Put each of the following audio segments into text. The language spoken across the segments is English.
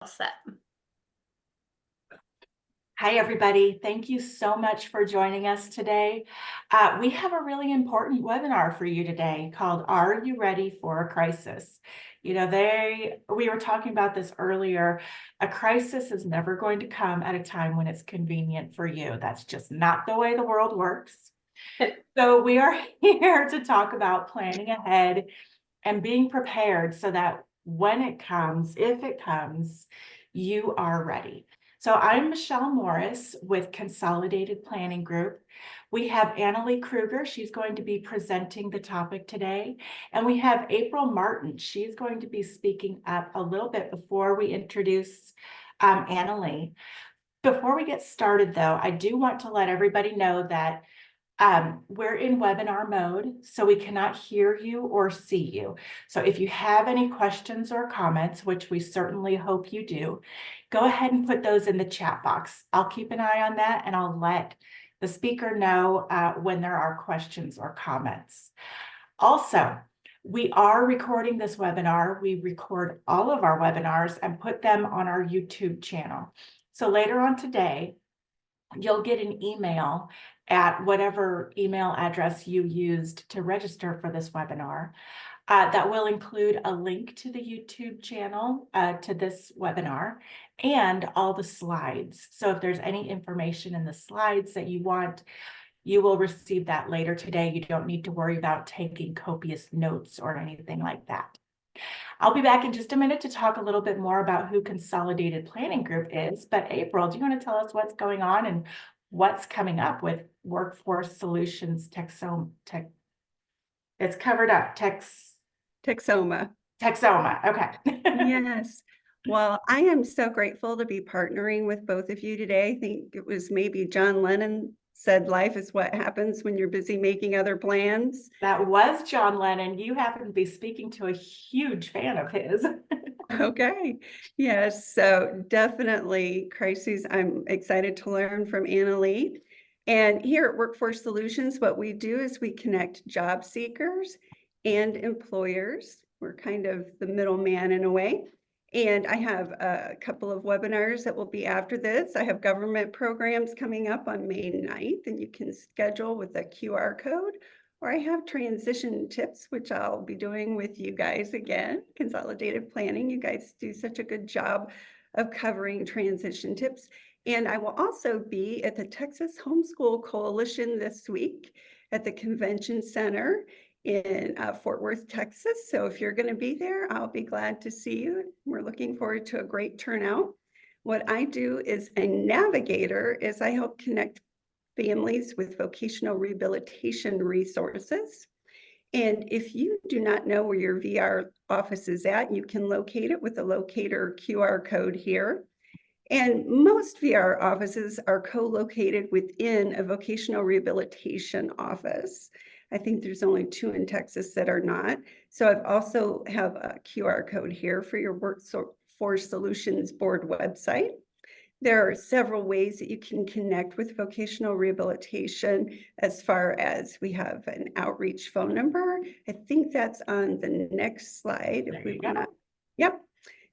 set. Hi, everybody. Thank you so much for joining us today. We have a really important webinar for you today called Are You Ready for a Crisis? You know, we were talking about this earlier. A crisis is never going to come at a time when it's convenient for you. That's just not the way the world works. So we are here to talk about planning ahead and being prepared so that when it comes, if it comes, you are ready. So I'm Michelle Morris with Consolidated Planning Group. We have Annalee Kruger. She's going to be presenting the topic today. And we have April Martin. She's going to be speaking up a little bit before we introduce Annalee. Before we get started, though, I do want to let everybody know that we're in webinar mode, so we cannot hear you or see you. So if you have any questions or comments, which we certainly hope you do, go ahead and put those in the chat box. I'll keep an eye on that and I'll let the speaker know when there are questions or comments. Also, we are recording this webinar. We record all of our webinars and put them on our YouTube channel. So later on today, you'll get an email at whatever email address you used to register for this webinar. That will include a link to the YouTube channel to this webinar and all the slides. So if there's any information in the slides that you want, you will receive that later today. You don't need to worry about taking copious notes or anything like that. I'll be back in just a minute to talk a little bit more about who Consolidated Planning Group is. But April, do you want to tell us what's going on and what's coming up with Workforce Solutions it's covered up, Texoma. Okay. Yes. Well, I am so grateful to be partnering with both of you today. I think it was maybe John Lennon said life is what happens when you're busy making other plans. That was John Lennon. You happen to be speaking to a huge fan of his. Okay. Yes. So definitely crises. I'm excited to learn from Annalee. And here at Workforce Solutions, what we do is we connect job seekers and employers. We're kind of the middleman in a way. And I have a couple of webinars that will be after this. I have government programs coming up on May 9th, and you can schedule with a QR code. Or I have transition tips, which I'll be doing with you guys again. Consolidated Planning, you guys do such a good job of covering transition tips. And I will also be at the Texas Homeschool Coalition this week at the Convention Center in Fort Worth, Texas. So if you're going to be there, I'll be glad to see you. We're looking forward to a great turnout. What I do as a navigator is I help connect families with vocational rehabilitation resources. And if you do not know where your VR office is at, you can locate it with the locator QR code here. And most VR offices are co-located within a vocational rehabilitation office. I think there's only 2 in Texas that are not. So I've also have a QR code here for your Workforce Solutions Board website. There are several ways that you can connect with vocational rehabilitation as far as we have an outreach phone number. I think that's on the next slide. There you go. Yep.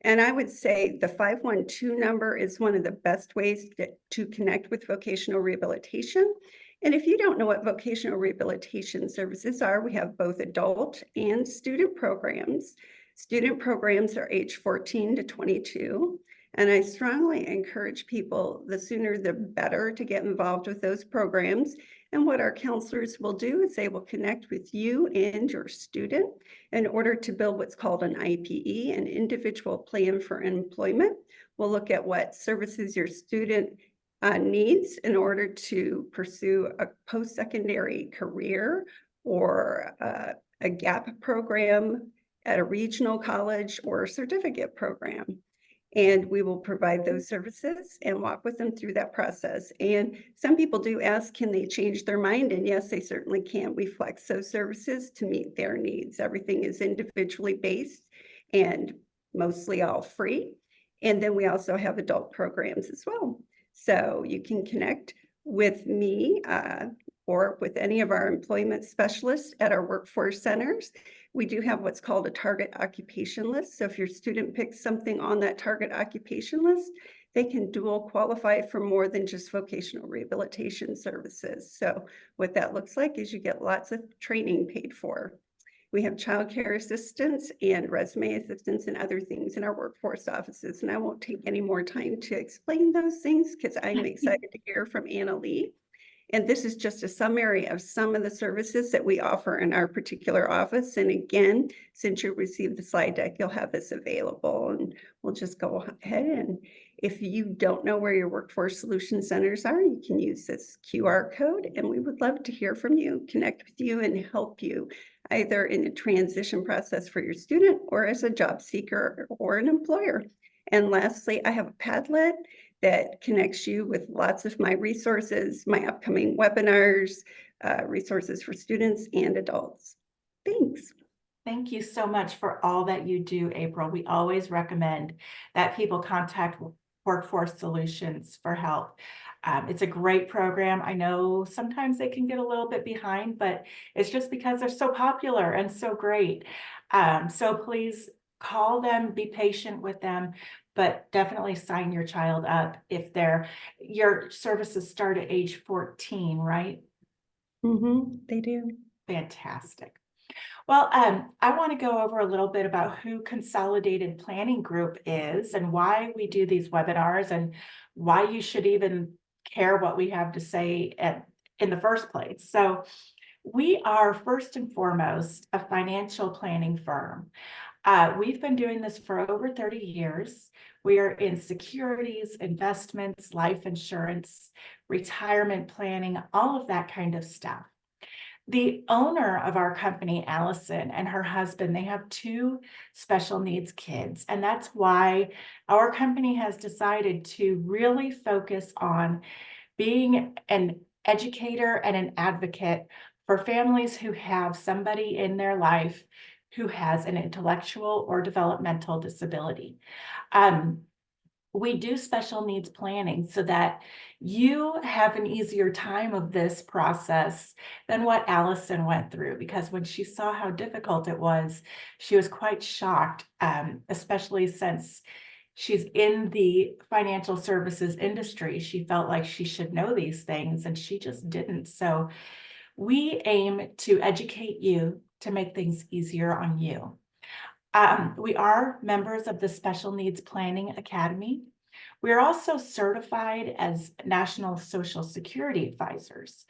And I would say the 512 number is one of the best ways to connect with vocational rehabilitation. And if you don't know what vocational rehabilitation services are, we have both adult and student programs. Student programs are age 14 to 22. And I strongly encourage people, the sooner the better, to get involved with those programs. And what our counselors will do is they will connect with you and your student in order to build what's called an IPE, an individual plan for employment. We'll look at what services your student needs in order to pursue a post-secondary career or a GAP program at a regional college or a certificate program. And we will provide those services and walk with them through that process. And some people do ask, can they change their mind? And yes, they certainly can. We flex those services to meet their needs. Everything is individually based and mostly all free. And then we also have adult programs as well. So you can connect with me or with any of our employment specialists at our workforce centers. We do have what's called a target occupation list. So if your student picks something on that target occupation list, they can dual qualify for more than just vocational rehabilitation services. So what that looks like is you get lots of training paid for. We have childcare assistance and resume assistance and other things in our workforce offices. And I won't take any more time to explain those things because I'm excited to hear from Annalee. And this is just a summary of some of the services that we offer in our particular office. And again, since you received the slide deck, you'll have this available, and we'll just go ahead. And if you don't know where your workforce solution centers are, you can use this QR code, and we would love to hear from you, connect with you, and help you either in the transition process for your student or as a job seeker or an employer. And lastly, I have a Padlet that connects you with lots of my resources, my upcoming webinars, resources for students and adults. Thanks. Thank you so much for all that you do, April. We always recommend that people contact Workforce Solutions for help. It's a great program. I know sometimes they can get a little bit behind, but it's just because they're so popular and so great. So please call them, be patient with them, but definitely sign your child up if your services start at age 14, right? They do. Fantastic. Well, I want to go over a little bit about who Consolidated Planning Group is and why we do these webinars and why you should even care what we have to say in the first place. So we are first and foremost a financial planning firm. We've been doing this for over 30 years. We are in securities, investments, life insurance, retirement planning, all of that kind of stuff. The owner of our company, Allison, and her husband, they have 2 special needs kids. And that's why our company has decided to really focus on being an educator and an advocate for families who have somebody in their life who has an intellectual or developmental disability. We do special needs planning so that you have an easier time of this process than what Allison went through, because when she saw how difficult it was, she was quite shocked, especially since she's in the financial services industry. She felt like she should know these things and she just didn't. So we aim to educate you to make things easier on you. We are members of the Special Needs Planning Academy. We are also certified as National Social Security Advisors,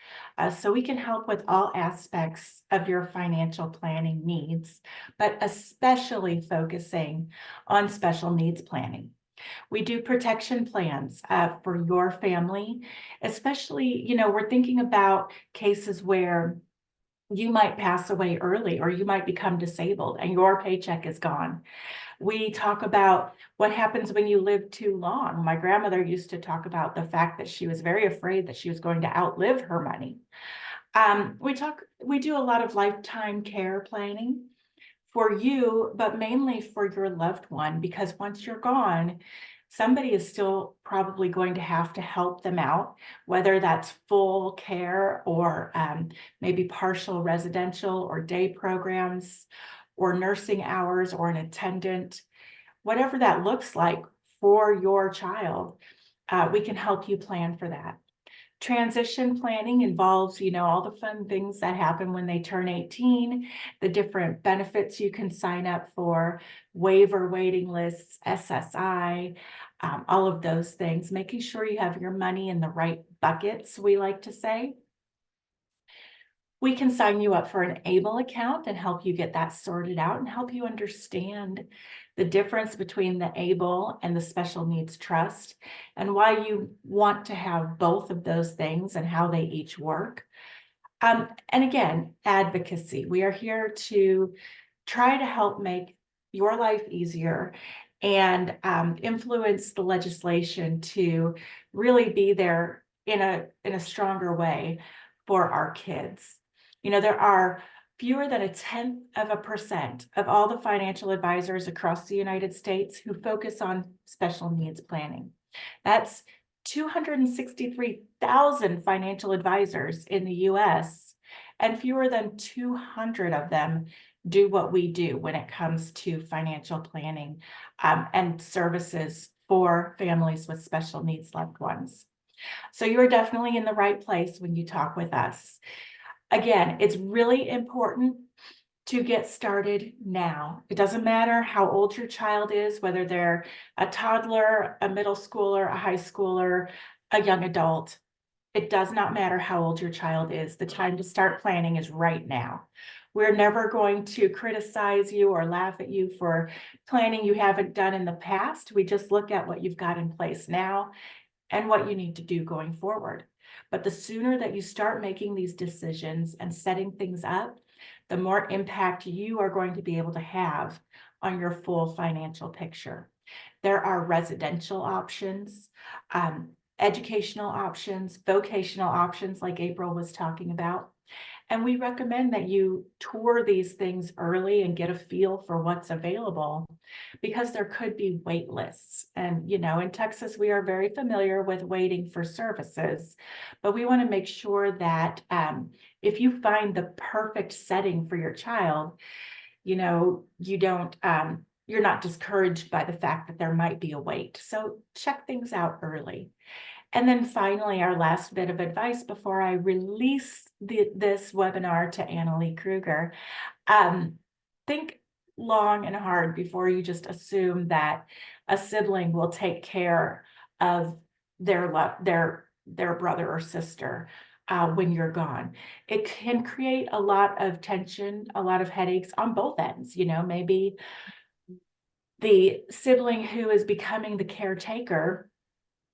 so we can help with all aspects of your financial planning needs, but especially focusing on special needs planning. We do protection plans for your family, especially, we're thinking about cases where you might pass away early or you might become disabled and your paycheck is gone. We talk about what happens when you live too long. My grandmother used to talk about the fact that she was very afraid that she was going to outlive her money. We do a lot of lifetime care planning for you, but mainly for your loved one, because once you're gone, somebody is still probably going to have to help them out, whether that's full care or maybe partial residential or day programs or nursing hours or an attendant, whatever that looks like for your child, we can help you plan for that. Transition planning involves, all the fun things that happen when they turn 18, the different benefits you can sign up for, waiver waiting lists, SSI, all of those things, making sure you have your money in the right buckets, we like to say. We can sign you up for an ABLE account and help you get that sorted out and help you understand the difference between the ABLE and the Special Needs Trust and why you want to have both of those things and how they each work. And again, advocacy. We are here to try to help make your life easier and influence the legislation to really be there in a stronger way for our kids. There are fewer than 0.1% of all the financial advisors across the United States who focus on special needs planning. That's 263,000 financial advisors in the US, and fewer than 200 of them do what we do when it comes to financial planning and services for families with special needs loved ones. So you are definitely in the right place when you talk with us. Again, it's really important to get started now. It doesn't matter how old your child is, whether they're a toddler, a middle schooler, a high schooler, a young adult. It does not matter how old your child is. The time to start planning is right now. We're never going to criticize you or laugh at you for planning you haven't done in the past. We just look at what you've got in place now and what you need to do going forward. But the sooner that you start making these decisions and setting things up, the more impact you are going to be able to have on your full financial picture. There are residential options, educational options, vocational options, like April was talking about. And we recommend that you tour these things early and get a feel for what's available, because there could be wait lists. And, in Texas, we are very familiar with waiting for services, but we want to make sure that if you find the perfect setting for your child, you don't, you're not discouraged by the fact that there might be a wait. So check things out early. And then finally, our last bit of advice before I release this webinar to Annalee Kruger, think long and hard before you just assume that a sibling will take care of their brother or sister when you're gone. It can create a lot of tension, a lot of headaches on both ends. Maybe the sibling who is becoming the caretaker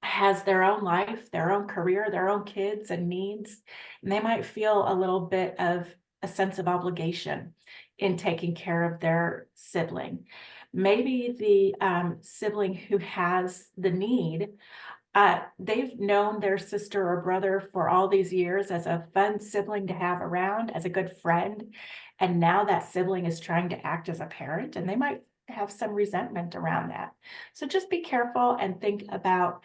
has their own life, their own career, their own kids and needs, and they might feel a little bit of a sense of obligation in taking care of their sibling. Maybe the sibling who has the need, they've known their sister or brother for all these years as a fun sibling to have around, as a good friend, and now that sibling is trying to act as a parent, and they might have some resentment around that. So just be careful and think about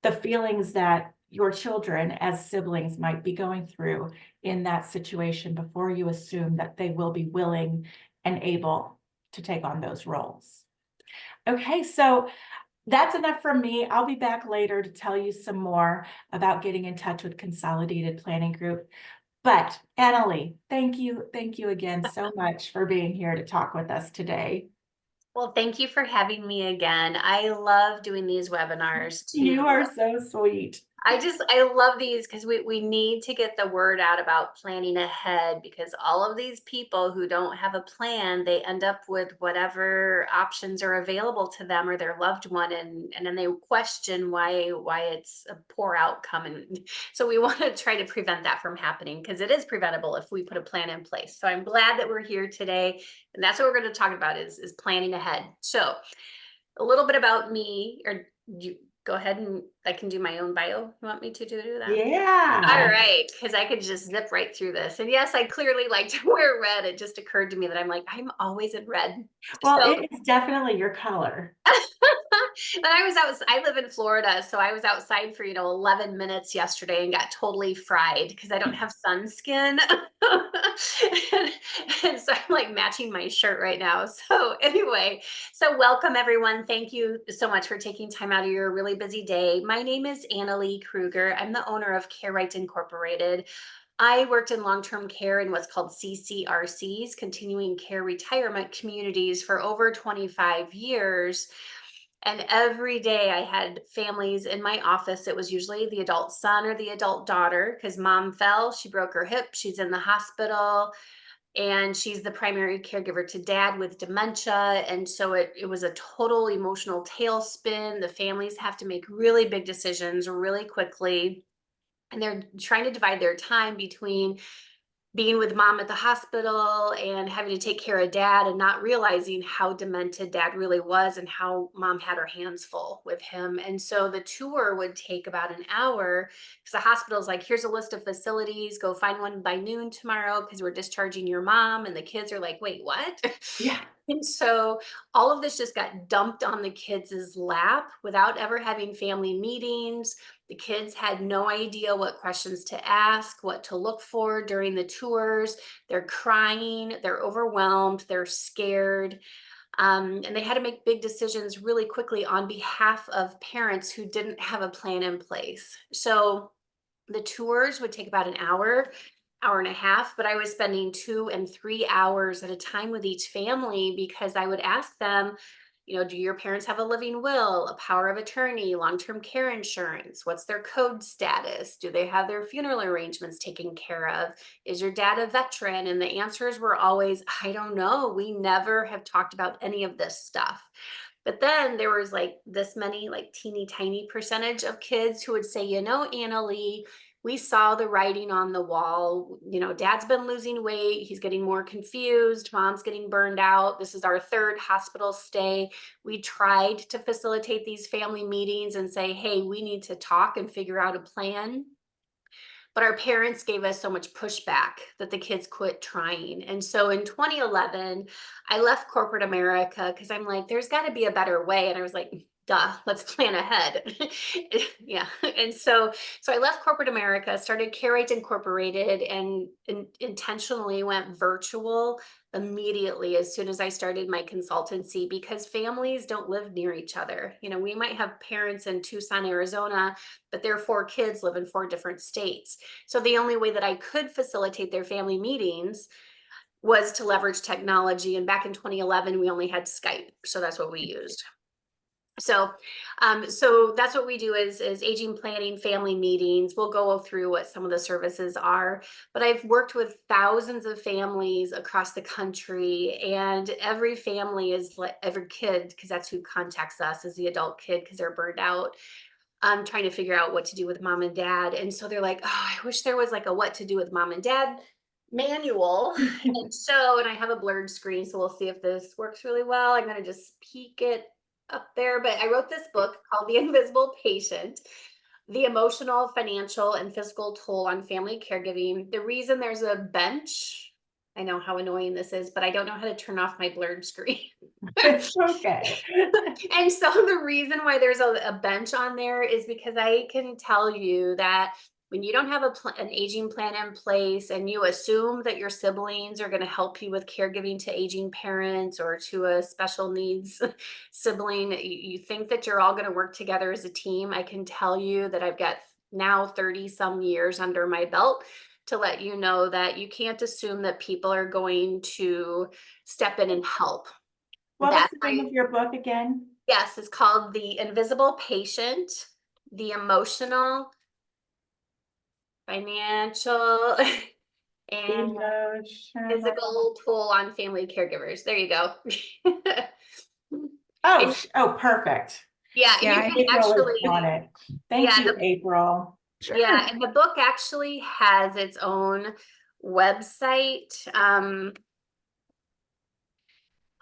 the feelings that your children as siblings might be going through in that situation before you assume that they will be willing and able to take on those roles. Okay, so that's enough from me. I'll be back later to tell you some more about getting in touch with Consolidated Planning Group. But Annalee, thank you again so much for being here to talk with us today. Well, thank you for having me again. I love doing these webinars too. You are so sweet. I love these because we need to get the word out about planning ahead, because all of these people who don't have a plan, they end up with whatever options are available to them or their loved one, and then they question why it's a poor outcome. And so we want to try to prevent that from happening, because it is preventable if we put a plan in place. So I'm glad that we're here today, and that's what we're going to talk about is planning ahead. So a little bit about me, or you go ahead and I can do my own bio. You want me to do that? All Yeah. right, because I could just zip right through this. And yes, I clearly like to wear red. It just occurred to me that I'm always in red. Well, So it is definitely your color. and I live in Florida, so I was outside for, 11 minutes yesterday and got totally fried because I don't have sun skin. and so I'm like matching my shirt right now. So anyway, so welcome everyone. Thank you so much for taking time out of your really busy day. My name is Annalee Kruger. I'm the owner of Care Right Incorporated. I worked in long-term care in what's called CCRCs, continuing care retirement communities, for over 25 years. And every day I had families in my office. It was usually the adult son or the adult daughter, because mom fell, she broke her hip, she's in the hospital, and she's the primary caregiver to dad with dementia. And so it was a total emotional tailspin. The families have to make really big decisions really quickly. And they're trying to divide their time between being with mom at the hospital and having to take care of dad, and not realizing how demented dad really was and how mom had her hands full with him. And so the tour would take about an hour, because the hospital's like, here's a list of facilities, go find one by noon tomorrow because we're discharging your mom. And the kids are like, wait, what? Yeah. And so all of this just got dumped on the kids' lap without ever having family meetings. The kids had no idea what questions to ask, what to look for during the tours. They're crying, they're overwhelmed, they're scared. And they had to make big decisions really quickly on behalf of parents who didn't have a plan in place. So the tours would take about an hour, hour and a half, but I was spending 2 and 3 hours at a time with each family because I would ask them, do your parents have a living will, a power of attorney, long-term care insurance? What's their code status? Do they have their funeral arrangements taken care of? Is your dad a veteran? And the answers were always, I don't know. We never have talked about any of this stuff. But then there was like this many, like teeny tiny percentage of kids who would say, Annalee, we saw the writing on the wall. Dad's been losing weight. He's getting more confused. Mom's getting burned out. This is our third hospital stay. We tried to facilitate these family meetings and say, hey, we need to talk and figure out a plan. But our parents gave us so much pushback that the kids quit trying. And so in 2011, I left corporate America because I'm like, there's got to be a better way. And I was like, duh, let's plan ahead. Yeah. And so I left corporate America, started Carite Incorporated, and intentionally went virtual immediately as soon as I started my consultancy, because families don't live near each other. We might have parents in Tucson, Arizona, but their 4 kids live in 4 different states. So the only way that I could facilitate their family meetings was to leverage technology. And back in 2011, we only had Skype. So that's what we used. So that's what we do is aging planning, family meetings. We'll go through what some of the services are, but I've worked with thousands of families across the country, and every family is like every kid, because that's who contacts us, is the adult kid, because they're burned out. Trying to figure out what to do with mom and dad. And so they're like, oh, I wish there was like a what to do with mom and dad manual. And I have a blurred screen, so we'll see if this works really well. I'm going to just peek it up there. But I wrote this book called The Invisible Patient: The Emotional, Financial, and Physical Toll on Family Caregiving. The reason there's a bench, I know how annoying this is, but I don't know how to turn off my blurred screen. It's okay. And so the reason why there's a bench on there is because I can tell you that when you don't have an aging plan in place, and you assume that your siblings are going to help you with caregiving to aging parents or to a special needs sibling, you think that you're all going to work together as a team. I can tell you that I've got now 30 some years under my belt to let you know that you can't assume that people are going to step in and help. What was That's the name of your book again? Yes, it's called The Invisible Patient: The Emotional, Financial, and Emotional. Physical Toll on Family Caregivers. There you go. Oh, And perfect. yeah, and Yeah, you I can April is actually, on it. Thank yeah, you, April. yeah, and the book actually has its own website.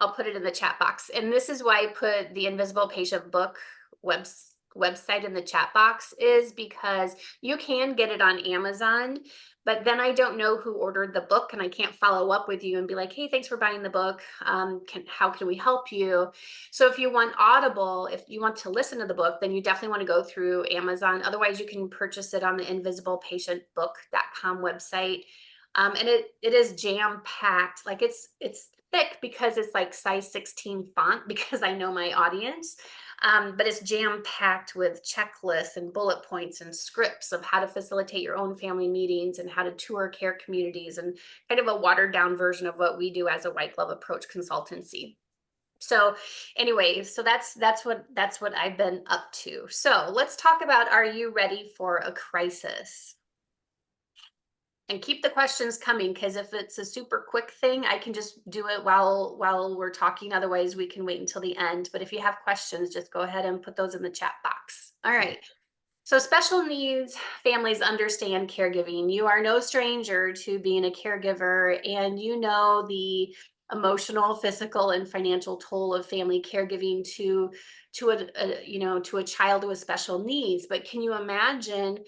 I'll put it in the chat box. And this is why I put the Invisible Patient book website in the chat box, is because you can get it on Amazon, but then I don't know who ordered the book, and I can't follow up with you and be like, hey, thanks for buying the book. How can we help you? So if you want Audible, if you want to listen to the book, then you definitely want to go through Amazon. Otherwise, you can purchase it on the invisiblepatientbook.com website. And it is jam packed. Like it's thick because it's like size 16 font, because I know my audience. But it's jam packed with checklists and bullet points and scripts of how to facilitate your own family meetings and how to tour care communities, and kind of a watered down version of what we do as a white glove approach consultancy. So anyway, so that's what I've been up to. So let's talk about, are you ready for a crisis? And keep the questions coming, because if it's a super quick thing, I can just do it while we're talking. Otherwise, we can wait until the end. But if you have questions, just go ahead and put those in the chat box. All right. So special needs families understand caregiving. You are no stranger to being a caregiver, and you know the emotional, physical, and financial toll of family caregiving to a child with special needs. But can you imagine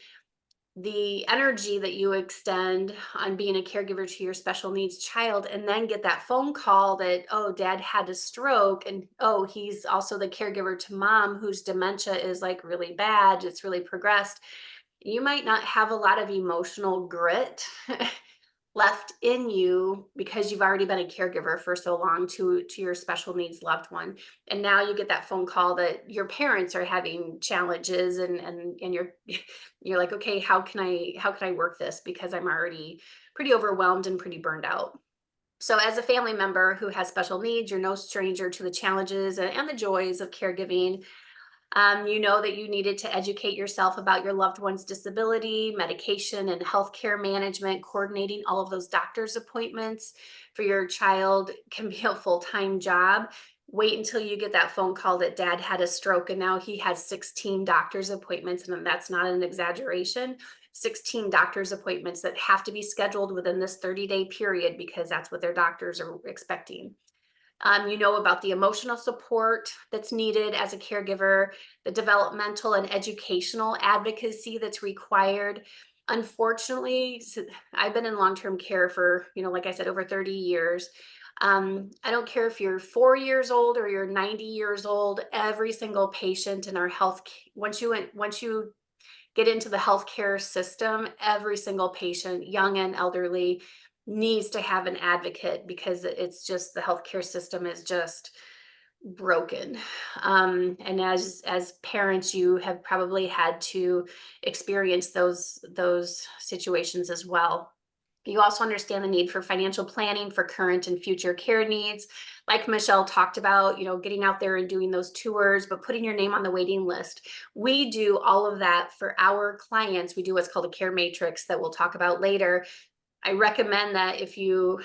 the energy that you extend on being a caregiver to your special needs child, and then get that phone call that, oh, dad had a stroke, and oh, he's also the caregiver to mom whose dementia is like really bad, it's really progressed. You might not have a lot of emotional grit left in you because you've already been a caregiver for so long to your special needs loved one, and now you get that phone call that your parents are having challenges, and you're like, okay, how can I work this, because I'm already pretty overwhelmed and pretty burned out. So as a family member who has special needs, you're no stranger to the challenges and the joys of caregiving. You know that you needed to educate yourself about your loved one's disability, medication, and healthcare management. Coordinating all of those doctor's appointments for your child can be a full-time job. Wait until you get that phone call that dad had a stroke and now he has 16 doctor's appointments, and that's not an exaggeration. 16 doctor's appointments that have to be scheduled within this 30-day period because that's what their doctors are expecting. You know about the emotional support that's needed as a caregiver, the developmental and educational advocacy that's required. Unfortunately, I've been in long-term care for, like I said, over 30 years. I don't care if you're 4 years old or you're 90 years old, every single patient in our once you get into the healthcare system, every single patient, young and elderly, needs to have an advocate, because it's just, the healthcare system is just broken. And as parents, you have probably had to experience those situations as well. You also understand the need for financial planning for current and future care needs. Like Michelle talked about, getting out there and doing those tours, but putting your name on the waiting list. We do all of that for our clients. We do what's called a care matrix that we'll talk about later. I recommend that if you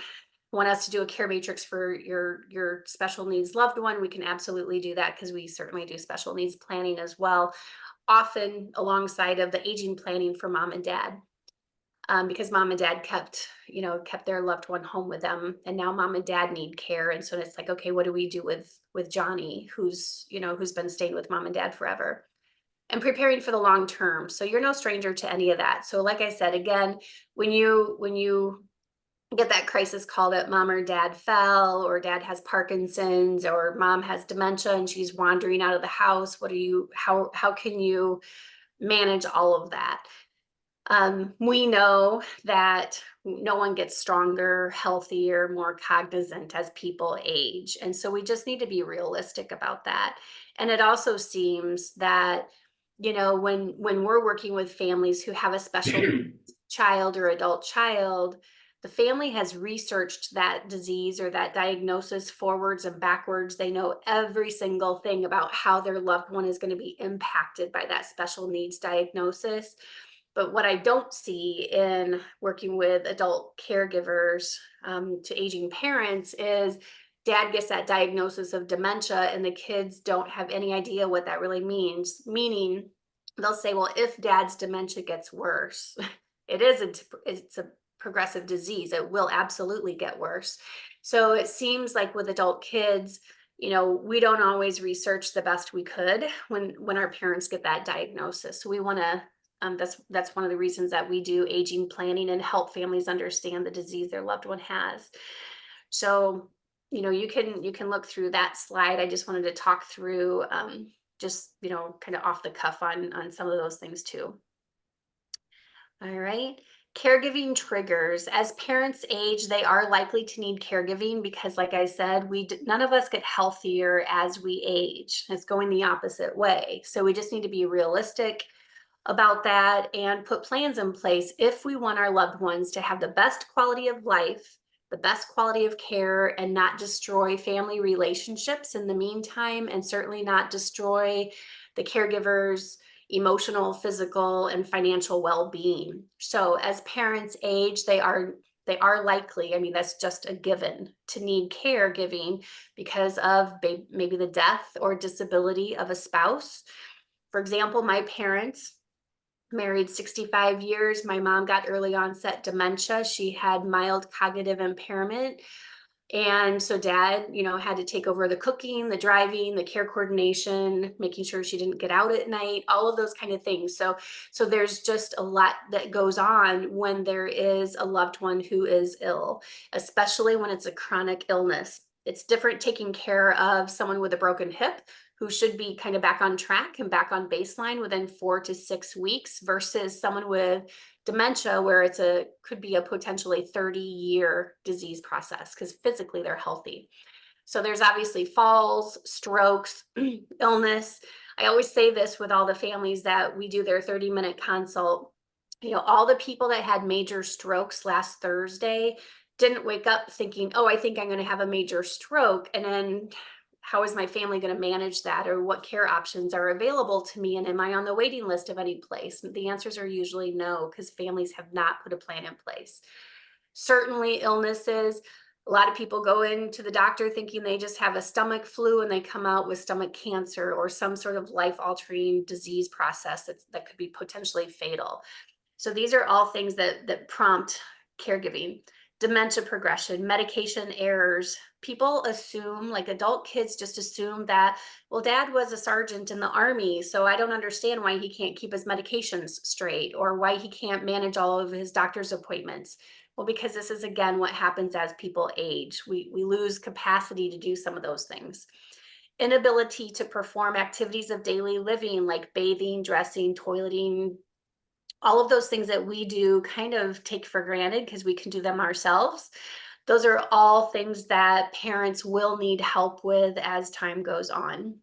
want us to do a care matrix for your special needs loved one, we can absolutely do that, because we certainly do special needs planning as well, often alongside of the aging planning for mom and dad. Because mom and dad kept their loved one home with them, and now mom and dad need care, and so it's like, okay, what do we do with Johnny, who's been staying with mom and dad forever, and preparing for the long term. So you're no stranger to any of that. So like I said, again, when you get that crisis call that mom or dad fell, or dad has Parkinson's, or mom has dementia and she's wandering out of the house, how can you manage all of that? We know that no one gets stronger, healthier, more cognizant as people age. And so we just need to be realistic about that. And it also seems that, when we're working with families who have a special child or adult child, the family has researched that disease or that diagnosis forwards and backwards. They know every single thing about how their loved one is going to be impacted by that special needs diagnosis. But what I don't see in working with adult caregivers to aging parents is dad gets that diagnosis of dementia and the kids don't have any idea what that really means. Meaning, they'll say, well, if dad's dementia gets worse, it's a progressive disease. It will absolutely get worse. So it seems like with adult kids, we don't always research the best we could when our parents get that diagnosis. So we want to that's one of the reasons that we do aging planning and help families understand the disease their loved one has. So, you can look through that slide. I just wanted to talk through just, kind of off the cuff on some of those things too. All right. Caregiving triggers. As parents age, they are likely to need caregiving because, like I said, none of us get healthier as we age. It's going the opposite way. So we just need to be realistic about that and put plans in place if we want our loved ones to have the best quality of life, the best quality of care, and not destroy family relationships in the meantime, and certainly not destroy the caregiver's emotional, physical, and financial well-being. So as parents age, they are likely, I mean, that's just a given, to need caregiving because of maybe the death or disability of a spouse. For example, my parents married 65 years. My mom got early onset dementia. She had mild cognitive impairment. And so dad, had to take over the cooking, the driving, the care coordination, making sure she didn't get out at night, all of those kind of things. So there's just a lot that goes on when there is a loved one who is ill, especially when it's a chronic illness. It's different taking care of someone with a broken hip who should be kind of back on track and back on baseline within 4 to 6 weeks versus someone with dementia where could be a potentially 30-year disease process because physically they're healthy. So there's obviously falls, strokes, illness. I always say this with all the families that we do their 30-minute consult. All the people that had major strokes last Thursday didn't wake up thinking, oh, I think I'm going to have a major stroke. And then how is my family going to manage that? Or what care options are available to me? And am I on the waiting list of any place? The answers are usually no, because families have not put a plan in place. Certainly illnesses. A lot of people go into the doctor thinking they just have a stomach flu and they come out with stomach cancer or some sort of life-altering disease process that could be potentially fatal. So these are all things that prompt caregiving. Dementia progression, medication errors. People assume, like adult kids just assume that, well, dad was a sergeant in the army, so I don't understand why he can't keep his medications straight or why he can't manage all of his doctor's appointments. Well, because this is again what happens as people age. We lose capacity to do some of those things. Inability to perform activities of daily living like bathing, dressing, toileting, all of those things that we do kind of take for granted because we can do them ourselves. Those are all things that parents will need help with as time goes on.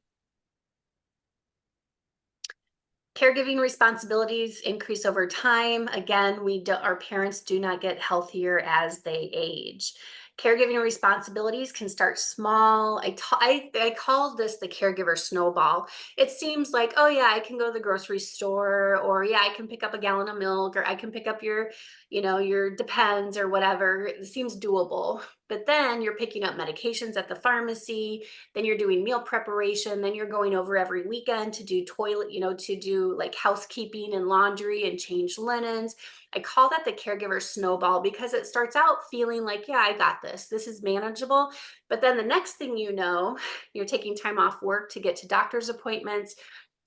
Caregiving responsibilities increase over time. Again, our parents do not get healthier as they age. Caregiving responsibilities can start small. I call this the caregiver snowball. It seems like, oh yeah, I can go to the grocery store, or yeah, I can pick up a gallon of milk, or I can pick up your Depends or whatever. It seems doable. But then you're picking up medications at the pharmacy, then you're doing meal preparation, then you're going over every weekend to do to do like housekeeping and laundry and change linens. I call that the caregiver snowball because it starts out feeling like, yeah, I got this. This is manageable. But then the next thing you know, you're taking time off work to get to doctor's appointments.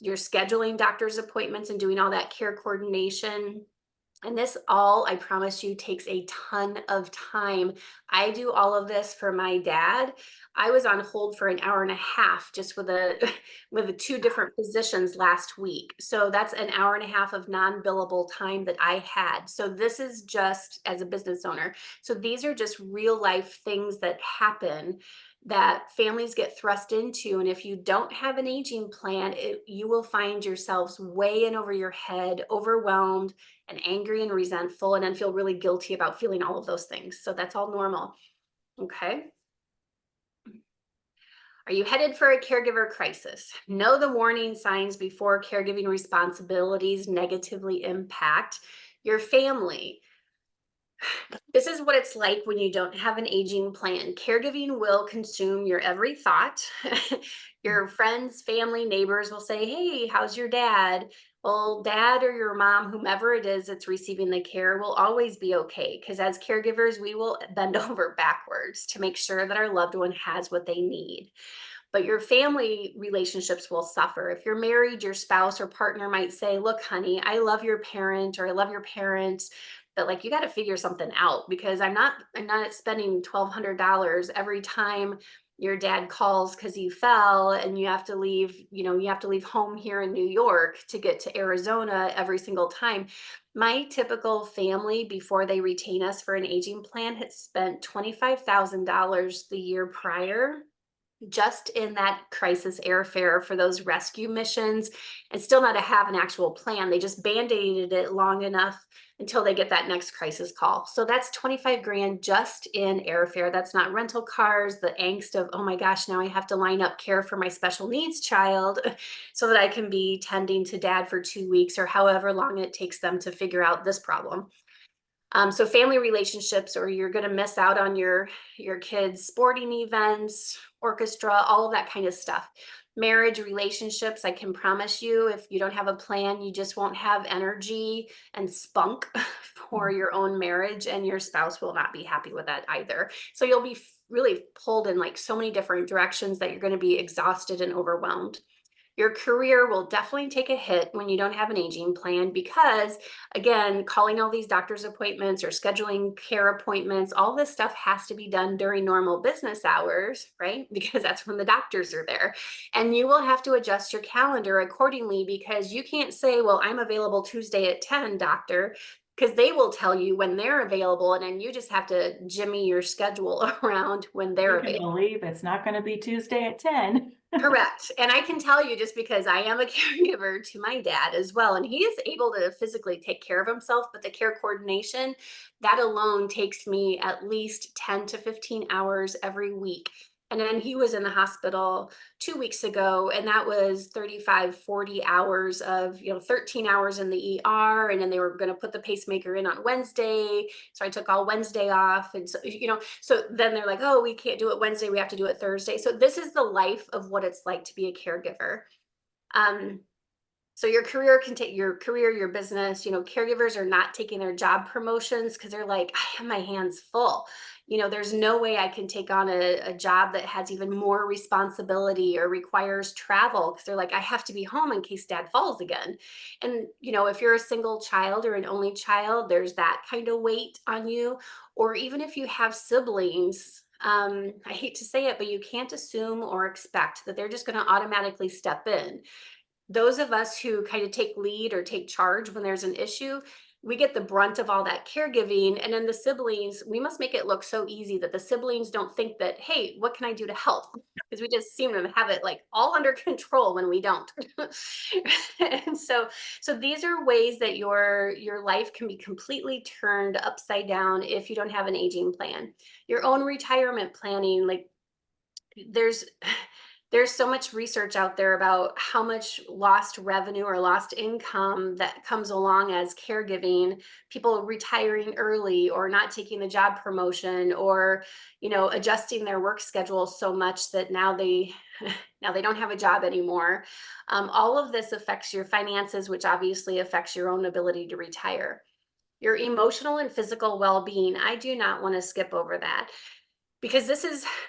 You're scheduling doctor's appointments and doing all that care coordination. And this all, I promise you, takes a ton of time. I do all of this for my dad. I was on hold for an hour and a half just with with the two different physicians last week. So that's an hour and a half of non-billable time that I had. So this is just as a business owner. So these are just real life things that happen that families get thrust into. And if you don't have an aging plan, you will find yourselves way in over your head, overwhelmed and angry and resentful, and then feel really guilty about feeling all of those things. So that's all normal. Okay. Are you headed for a caregiver crisis? Know the warning signs before caregiving responsibilities negatively impact your family. This is what it's like when you don't have an aging plan. Caregiving will consume your every thought. Your friends, family, neighbors will say, hey, how's your dad? Well, dad or your mom, whomever it is that's receiving the care, will always be okay. Because as caregivers, we will bend over backwards to make sure that our loved one has what they need. But your family relationships will suffer. If you're married, your spouse or partner might say, look, honey, I love your parent or I love your parents, but like you got to figure something out because I'm not spending $1,200 every time your dad calls because he fell and you have to leave home here in New York to get to Arizona every single time. My typical family, before they retain us for an aging plan, had spent $25,000 the year prior just in that crisis airfare for those rescue missions, and still not to have an actual plan. They just band-aided it long enough until they get that next crisis call. So that's 25 grand just in airfare. That's not rental cars, the angst of, oh my gosh, now I have to line up care for my special needs child so that I can be tending to dad for 2 weeks or however long it takes them to figure out this problem. So family relationships, or you're going to miss out on your kids' sporting events, orchestra, all of that kind of stuff. Marriage relationships, I can promise you, if you don't have a plan, you just won't have energy and spunk for your own marriage, and your spouse will not be happy with that either. So you'll be really pulled in like so many different directions that you're going to be exhausted and overwhelmed. Your career will definitely take a hit when you don't have an aging plan because, again, calling all these doctor's appointments or scheduling care appointments, all this stuff has to be done during normal business hours, right? Because that's when the doctors are there. And you will have to adjust your calendar accordingly because you can't say, well, I'm available Tuesday at 10, doctor, because they will tell you when they're available. And then you just have to jimmy your schedule around when they're You can available. believe it's not going to be Tuesday at 10. Correct. And I can tell you just because I am a caregiver to my dad as well, and he is able to physically take care of himself, but the care coordination, that alone takes me at least 10 to 15 hours every week. And then he was in the hospital 2 weeks ago, and that was 35, 40 hours of, 13 hours in the ER. And then they were going to put the pacemaker in on Wednesday. So I took all Wednesday off. And so then they're like, oh, we can't do it Wednesday. We have to do it Thursday. So this is the life of what it's like to be a caregiver. So your career can take your business, caregivers are not taking their job promotions because they're like, I have my hands full. There's no way I can take on a job that has even more responsibility or requires travel because they're like, I have to be home in case dad falls again. And, if you're a single child or an only child, there's that kind of weight on you. Or even if you have siblings, I hate to say it, but you can't assume or expect that they're just going to automatically step in. Those of us who kind of take lead or take charge when there's an issue, we get the brunt of all that caregiving. And then the siblings, we must make it look so easy that the siblings don't think that, hey, what can I do to help? Because we just seem to have it like all under control when we don't. And so these are ways that your life can be completely turned upside down if you don't have an aging plan. Your own retirement planning, like there's there's so much research out there about how much lost revenue or lost income that comes along as caregiving, people retiring early or not taking the job promotion or adjusting their work schedule so much that now they now they don't have a job anymore. All of this affects your finances, which obviously affects your own ability to retire. Your emotional and physical well-being, I do not want to skip over that because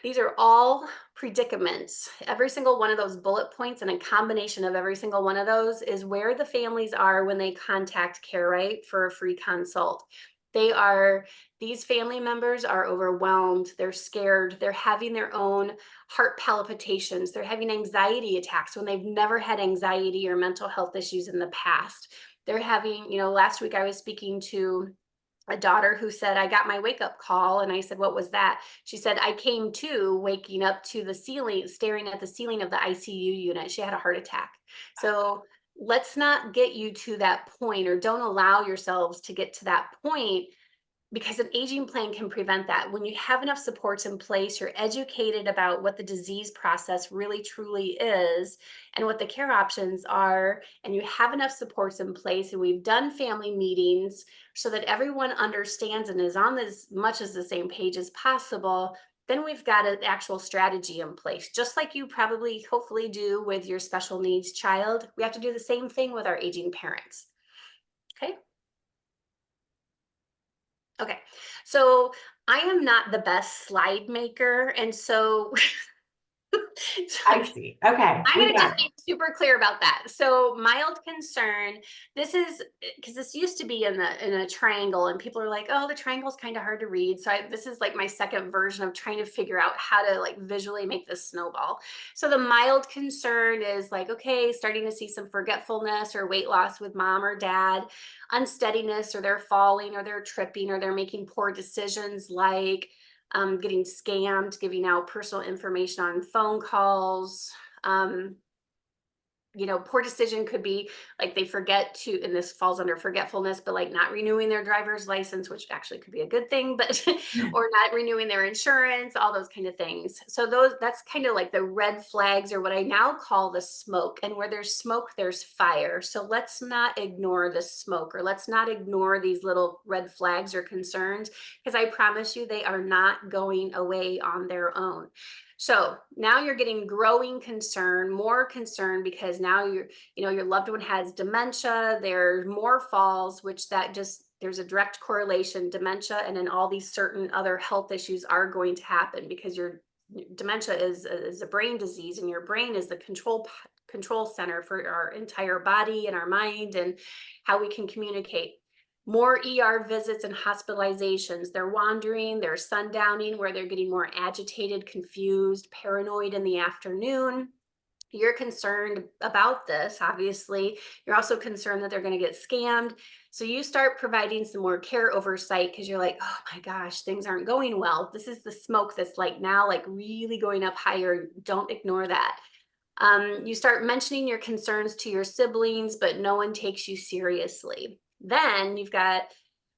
these are all predicaments. Every single one of those bullet points and a combination of every single one of those is where the families are when they contact Care Right for a free consult. These family members are overwhelmed, they're scared, they're having their own heart palpitations, they're having anxiety attacks when they've never had anxiety or mental health issues in the past. They're having, last week I was speaking to a daughter who said, I got my wake up call. And I said, what was that? She said, I came to waking up to the ceiling, staring at the ceiling of the ICU unit. She had a heart attack. So let's not get you to that point, or don't allow yourselves to get to that point, because an aging plan can prevent that. When you have enough supports in place, you're educated about what the disease process really truly is and what the care options are, and you have enough supports in place, and we've done family meetings so that everyone understands and is on as much as the same page as possible, then we've got an actual strategy in place. Just like you probably hopefully do with your special needs child, we have to do the same thing with our aging parents. Okay. Okay, so I am not the best slide maker, and so I see. Okay, I'm we going to just got it. be super clear about that. So mild concern, this is because this used to be in a triangle, and people are like, oh, the triangle is kind of hard to read. So this is like my second version of trying to figure out how to like visually make this snowball. So the mild concern is like, okay, starting to see some forgetfulness or weight loss with mom or dad, unsteadiness, or they're falling or they're tripping or they're making poor decisions like getting scammed, giving out personal information on phone calls. Um, poor decision could be like they forget to, and this falls under forgetfulness, but like not renewing their driver's license, which actually could be a good thing, but or not renewing their insurance, all those kind of things. So that's kind of like the red flags, or what I now call the smoke. And where there's smoke, there's fire. So let's not ignore the smoke, or let's not ignore these little red flags or concerns, because I promise you they are not going away on their own. So now you're getting growing concern, more concern, because now your loved one has dementia, there's more falls, which that just there's a direct correlation, dementia, and then all these certain other health issues are going to happen because your dementia is a brain disease, and your brain is the control center for our entire body and our mind and how we can communicate. More ER visits and hospitalizations. They're wandering, they're sundowning, where they're getting more agitated, confused, paranoid in the afternoon. You're concerned about this, obviously. You're also concerned that they're going to get scammed. So you start providing some more care oversight because you're like, oh my gosh, things aren't going well. This is the smoke that's like now, like really going up higher. Don't ignore that. You start mentioning your concerns to your siblings, but no one takes you seriously. Then you've got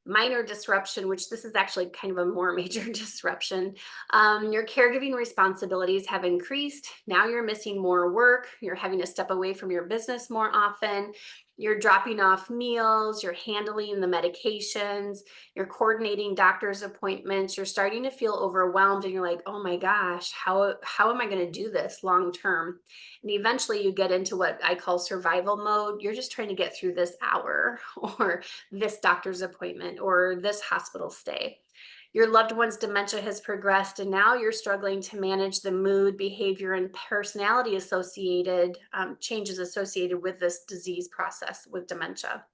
minor disruption, which this is actually kind of a more major disruption. Your caregiving responsibilities have increased. Now you're missing more work. You're having to step away from your business more often. You're dropping off meals. You're handling the medications. You're coordinating doctor's appointments. You're starting to feel overwhelmed, and you're like, oh my gosh, how am I going to do this long term? And eventually you get into what I call survival mode. You're just trying to get through this hour or this doctor's appointment or this hospital stay. Your loved one's dementia has progressed, and now you're struggling to manage the mood, behavior, and personality associated changes associated with this disease process with dementia.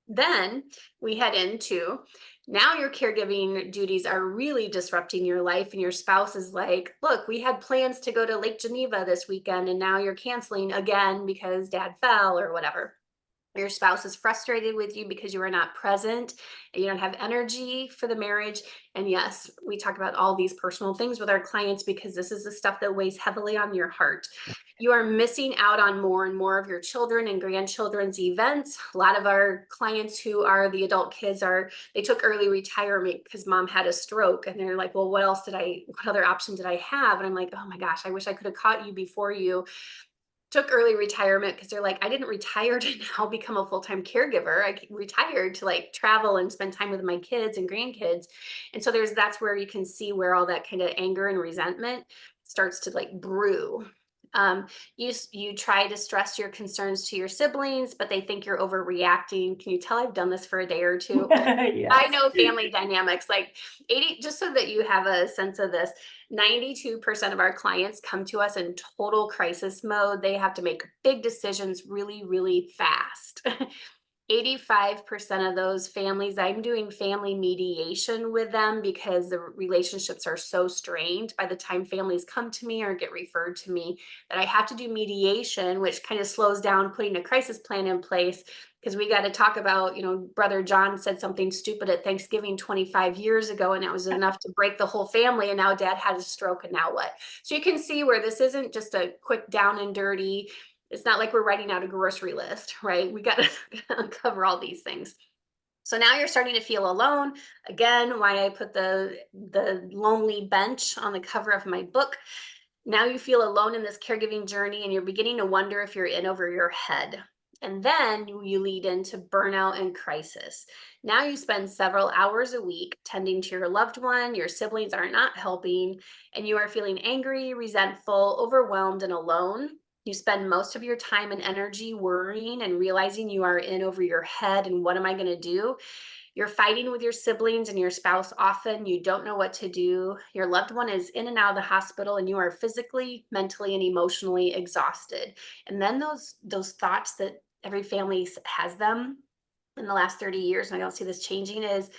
Then we head into now your caregiving duties are really disrupting your life, and your spouse is like, look, we had plans to go to Lake Geneva this weekend, and now you're canceling again because dad fell or whatever. Your spouse is frustrated with you because you are not present and you don't have energy for the marriage. And yes, we talk about all these personal things with our clients because this is the stuff that weighs heavily on your heart. You are missing out on more and more of your children and grandchildren's events. A lot of our clients who are the adult kids they took early retirement because mom had a stroke, and they're like, well, what other option did I have? And I'm like, oh my gosh, I wish I could have caught you before you took early retirement, because they're like, I didn't retire to now become a full-time caregiver. I retired to like travel and spend time with my kids and grandkids. And so that's where you can see where all that kind of anger and resentment starts to like brew. You try to stress your concerns to your siblings, but they think you're overreacting. Can you tell I've done this for a day or two? I Yes. know family dynamics, like 80, just so that you have a sense of this, 92% of our clients come to us in total crisis mode. They have to make big decisions really, really fast. 85% of those families, I'm doing family mediation with them because the relationships are so strained by the time families come to me or get referred to me, that I have to do mediation, which kind of slows down putting a crisis plan in place, because we got to talk about, brother John said something stupid at Thanksgiving 25 years ago, and that was enough to break the whole family. And now dad had a stroke, and now what? So you can see where this isn't just a quick down and dirty. It's not like we're writing out a grocery list, right? We got to uncover all these things. So now you're starting to feel alone. Again, why I put the lonely bench on the cover of my book. Now you feel alone in this caregiving journey, and you're beginning to wonder if you're in over your head. And then you lead into burnout and crisis. Now you spend several hours a week tending to your loved one, your siblings are not helping, and you are feeling angry, resentful, overwhelmed, and alone. You spend most of your time and energy worrying and realizing you are in over your head and what am I going to do? You're fighting with your siblings and your spouse often. You don't know what to do. Your loved one is in and out of the hospital, and you are physically, mentally, and emotionally exhausted. And then those thoughts that every family has them in the last 30 years, and I don't see this changing, is,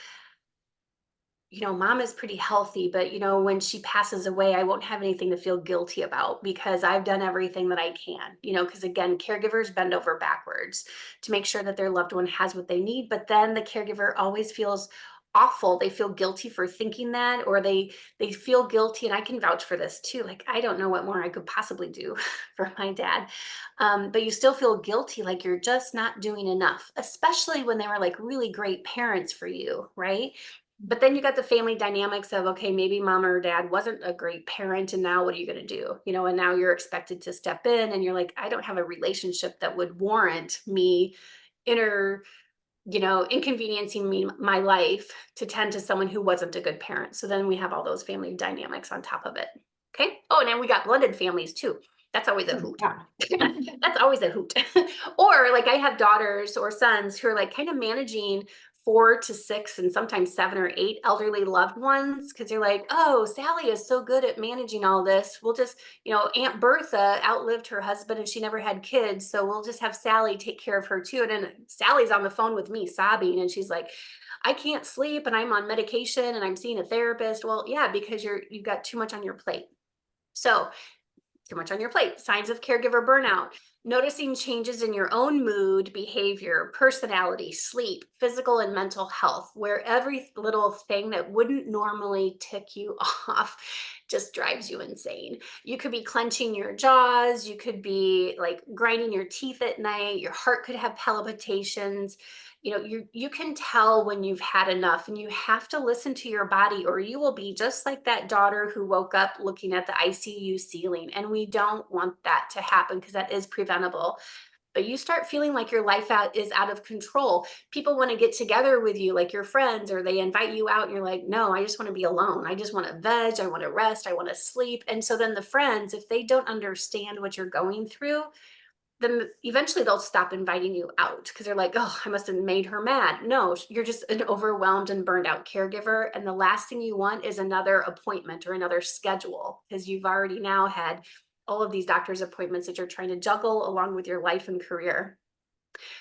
mom is pretty healthy, but when she passes away, I won't have anything to feel guilty about because I've done everything that I can, because again, caregivers bend over backwards to make sure that their loved one has what they need. But then the caregiver always feels awful. They feel guilty for thinking that, or they feel guilty. And I can vouch for this too. Like, I don't know what more I could possibly do for my dad. But you still feel guilty, like you're just not doing enough, especially when they were like really great parents for you, right? But then you got the family dynamics of, okay, maybe mom or dad wasn't a great parent, and now what are you going to do? And now you're expected to step in, and you're like, I don't have a relationship that would warrant me inner, inconveniencing my life to tend to someone who wasn't a good parent. So then we have all those family dynamics on top of it. Okay. Oh, and then we got blended families too. That's always a hoot. Yeah. That's always a hoot. Or like I have daughters or sons who are like kind of managing 4 to 6 and sometimes 7 or 8 elderly loved ones because you're like, oh, Sally is so good at managing all this. We'll just, Aunt Bertha outlived her husband and she never had kids. So we'll just have Sally take care of her too. And then Sally's on the phone with me sobbing and she's like, I can't sleep and I'm on medication and I'm seeing a therapist. Well, yeah, because you've got too much on your plate. So too much on your plate. Signs of caregiver burnout. Noticing changes in your own mood, behavior, personality, sleep, physical and mental health, where every little thing that wouldn't normally tick you off just drives you insane. You could be clenching your jaws, you could be like grinding your teeth at night, your heart could have palpitations. You can tell when you've had enough, and you have to listen to your body or you will be just like that daughter who woke up looking at the ICU ceiling, and we don't want that to happen because that is preventable. But you start feeling like your life is out of control. People want to get together with you, like your friends, or they invite you out and you're like, no, I just want to be alone. I just want to veg, I want to rest, I want to sleep. And so then the friends, if they don't understand what you're going through, then eventually they'll stop inviting you out because they're like, oh, I must have made her mad. No, you're just an overwhelmed and burned out caregiver. And the last thing you want is another appointment or another schedule because you've already now had all of these doctor's appointments that you're trying to juggle along with your life and career.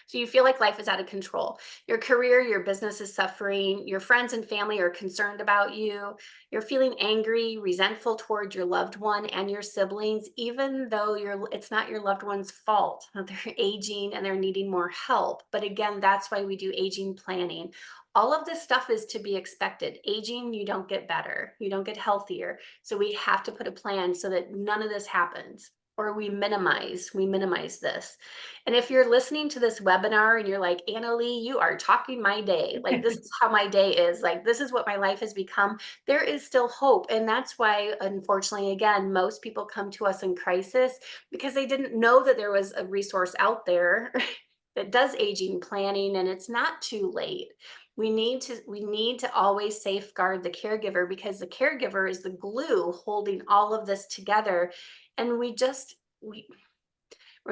So you feel like life is out of control. Your career, your business is suffering. Your friends and family are concerned about you. You're feeling angry, resentful towards your loved one and your siblings, even though it's not your loved one's fault that they're aging and they're needing more help. But again, that's why we do aging planning. All of this stuff is to be expected. Aging, you don't get better, you don't get healthier. So we have to put a plan so that none of this happens, or we minimize this. And if you're listening to this webinar and you're like, Annalee, you are talking my day. Like, this is how my day is. Like, this is what my life has become. There is still hope. And that's why, unfortunately, again, most people come to us in crisis because they didn't know that there was a resource out there that does aging planning, and it's not too late. We need to always safeguard the caregiver because the caregiver is the glue holding all of this together. And we're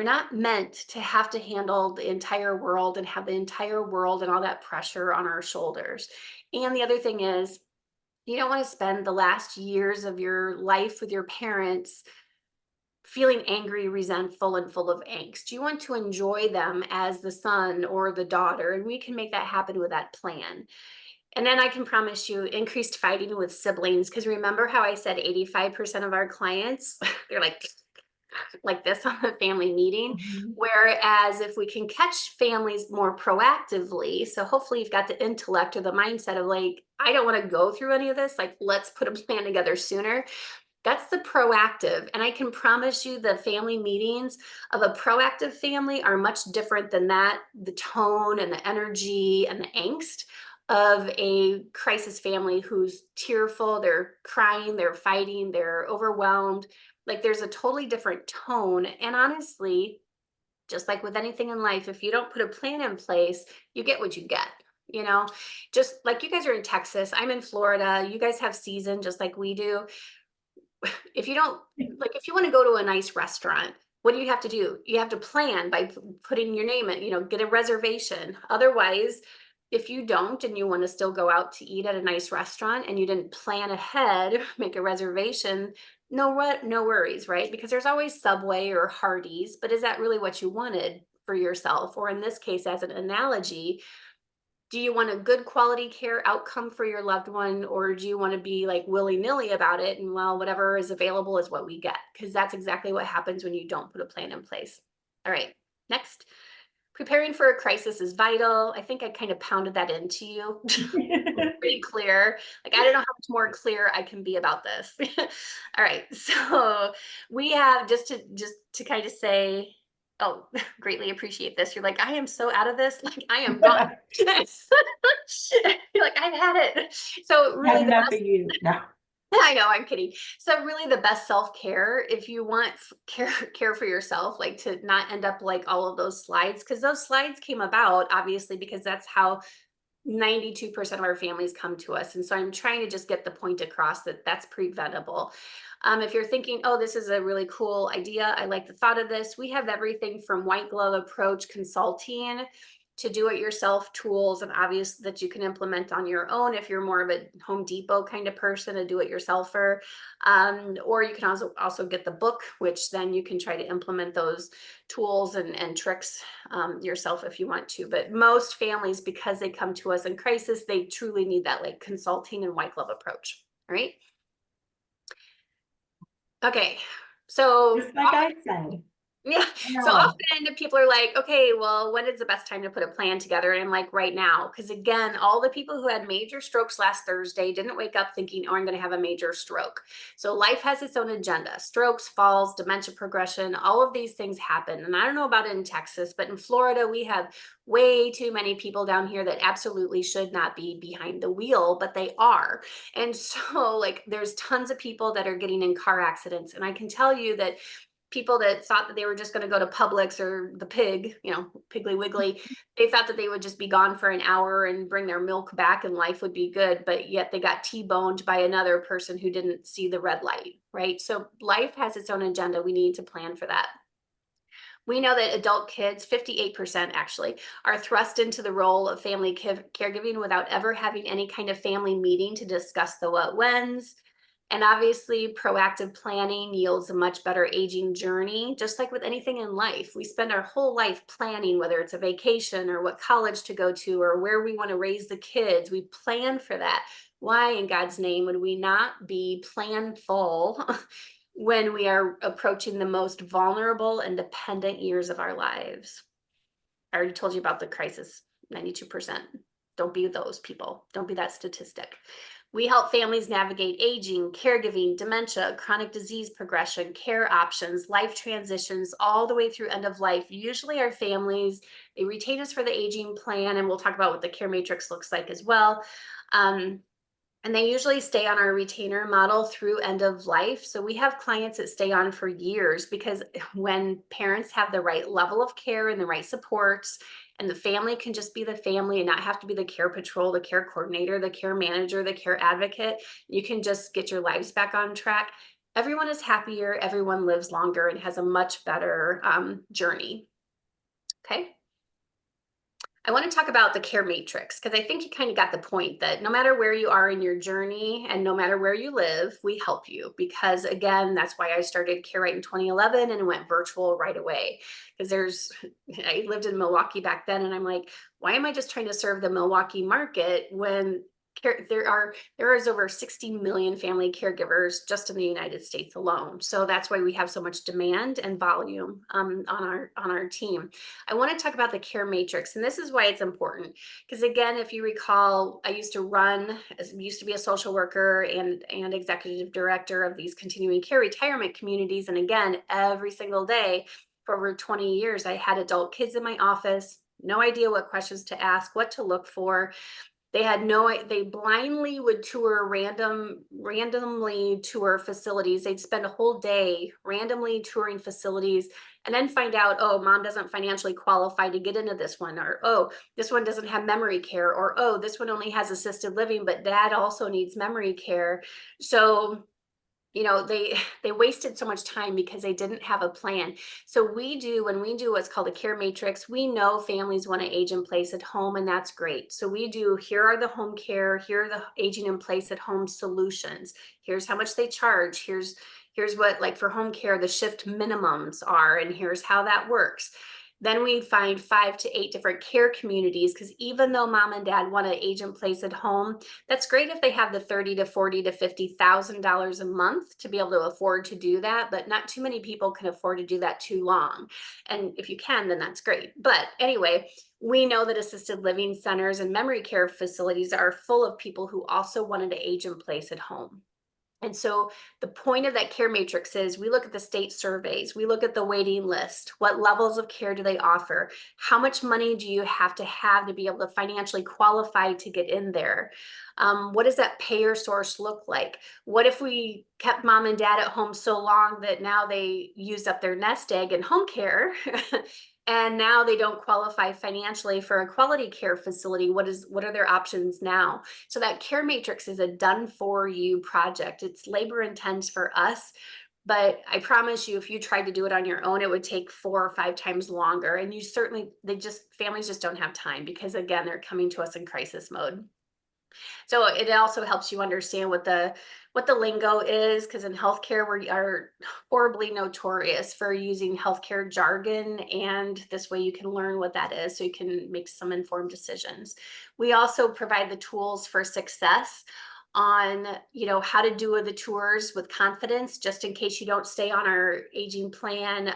not meant to have to handle the entire world and have the entire world and all that pressure on our shoulders. And the other thing is, you don't want to spend the last years of your life with your parents feeling angry, resentful, and full of angst. You want to enjoy them as the son or the daughter, and we can make that happen with that plan. And then I can promise you increased fighting with siblings, because remember how I said 85% of our clients, they're like this on the family meeting. Mhm. Whereas if we can catch families more proactively, so hopefully you've got the intellect or the mindset of like, I don't want to go through any of this, like, let's put a plan together sooner. That's the proactive. And I can promise you the family meetings of a proactive family are much different than that. The tone and the energy and the angst of a crisis family who's tearful, they're crying, they're fighting, they're overwhelmed. Like, there's a totally different tone. And honestly, just like with anything in life, if you don't put a plan in place, you get what you get. You know, just like you guys are in Texas, I'm in Florida, you guys have season just like we do. If you don't, like, if you want to go to a nice restaurant, what do you have to do? You have to plan by putting your name in, get a reservation. Otherwise, if you don't and you want to still go out to eat at a nice restaurant and you didn't plan ahead, make a reservation, no worries, right? Because there's always Subway or Hardee's, but is that really what you wanted for yourself? Or in this case, as an analogy, do you want a good quality care outcome for your loved one, or do you want to be like willy-nilly about it and, well, whatever is available is what we get? Because that's exactly what happens when you don't put a plan in place. All right, next. Preparing for a crisis is vital. I think I kind of pounded that into you. Pretty clear. Like, I don't know how much more clear I can be about this. All right, so we have just to kind of say, oh, greatly appreciate this. You're like, I am so out of this. Like, I am gone. You're like, I've had it. So really, Had enough of you. No. I know, I'm kidding. So really the best self-care, if you want care for yourself, like to not end up like all of those slides, because those slides came about obviously because that's how 92% of our families come to us. And so I'm trying to just get the point across that that's preventable. If you're thinking, oh, this is a really cool idea, I like the thought of this, we have everything from white glove approach consulting to do-it-yourself tools and obvious that you can implement on your own if you're more of a Home Depot kind of person, a do-it-yourselfer. Or you can also get the book, which then you can try to implement those tools and tricks yourself if you want to. But most families, because they come to us in crisis, they truly need that like consulting and white glove approach. All right. Okay. So Just like I said. yeah. So No. often people are like, okay, well, when is the best time to put a plan together? And I'm like, right now. Because again, all the people who had major strokes last Thursday didn't wake up thinking, oh, I'm going to have a major stroke. So life has its own agenda. Strokes, falls, dementia progression, all of these things happen. And I don't know about it in Texas, but in Florida, we have way too many people down here that absolutely should not be behind the wheel, but they are. And so like there's tons of people that are getting in car accidents. And I can tell you that people that thought that they were just going to go to Publix or the pig, Piggly Wiggly, they thought that they would just be gone for an hour and bring their milk back and life would be good. But yet they got T-boned by another person who didn't see the red light, right? So life has its own agenda. We need to plan for that. We know that adult kids, 58% actually, are thrust into the role of family caregiving without ever having any kind of family meeting to discuss the what whens. And obviously, proactive planning yields a much better aging journey. Just like with anything in life, we spend our whole life planning, whether it's a vacation or what college to go to or where we want to raise the kids. We plan for that. Why, in God's name, would we not be planful when we are approaching the most vulnerable and dependent years of our lives? I already told you about the crisis, 92%. Don't be those people. Don't be that statistic. We help families navigate aging, caregiving, dementia, chronic disease progression, care options, life transitions, all the way through end of life. Usually our families, they retain us for the aging plan, and we'll talk about what the care matrix looks like as well. And they usually stay on our retainer model through end of life. So we have clients that stay on for years because when parents have the right level of care and the right supports, and the family can just be the family and not have to be the care patrol, the care coordinator, the care manager, the care advocate, you can just get your lives back on track. Everyone is happier, everyone lives longer and has a much better journey. Okay. I want to talk about the care matrix because I think you kind of got the point that no matter where you are in your journey and no matter where you live, we help you. Because again, that's why I started Care Right in 2011 and went virtual right away. Because I lived in Milwaukee back then, and I'm like, why am I just trying to serve the Milwaukee market when there is over 60 million family caregivers just in the United States alone. So that's why we have so much demand and volume on our team. I want to talk about the care matrix, and this is why it's important. Because again, if you recall, I used to be a social worker and executive director of these continuing care retirement communities. And again, every single day for over 20 years, I had adult kids in my office, no idea what questions to ask, what to look for. They blindly would randomly tour facilities. They'd spend a whole day randomly touring facilities and then find out, oh, mom doesn't financially qualify to get into this one, or oh, this one doesn't have memory care, or oh, this one only has assisted living, but dad also needs memory care. So they wasted so much time because they didn't have a plan. So when we do what's called a care matrix, we know families want to age in place at home, and that's great. So here are the home care, here are the aging in place at home solutions. Here's how much they charge. Here's what, like for home care, the shift minimums are, and here's how that works. Then we find 5 to 8 different care communities, because even though mom and dad want to age in place at home, that's great if they have the $30 to $40 to $50,000 a month to be able to afford to do that, but not too many people can afford to do that too long. And if you can, then that's great. But anyway, we know that assisted living centers and memory care facilities are full of people who also wanted to age in place at home. And so the point of that care matrix is we look at the state surveys, we look at the waiting list, what levels of care do they offer, how much money do you have to be able to financially qualify to get in there? What does that payer source look like? What if we kept mom and dad at home so long that now they used up their nest egg in home care and now they don't qualify financially for a quality care facility? What are their options now? So that care matrix is a done for you project. It's labor intense for us, But I promise you, if you tried to do it on your own, it would take 4 or 5 times longer. And families just don't have time because, again, they're coming to us in crisis mode. So it also helps you understand what the lingo is, because in healthcare we are horribly notorious for using healthcare jargon, and this way you can learn what that is so you can make some informed decisions. We also provide the tools for success on how to do the tours with confidence, just in case you don't stay on our aging plan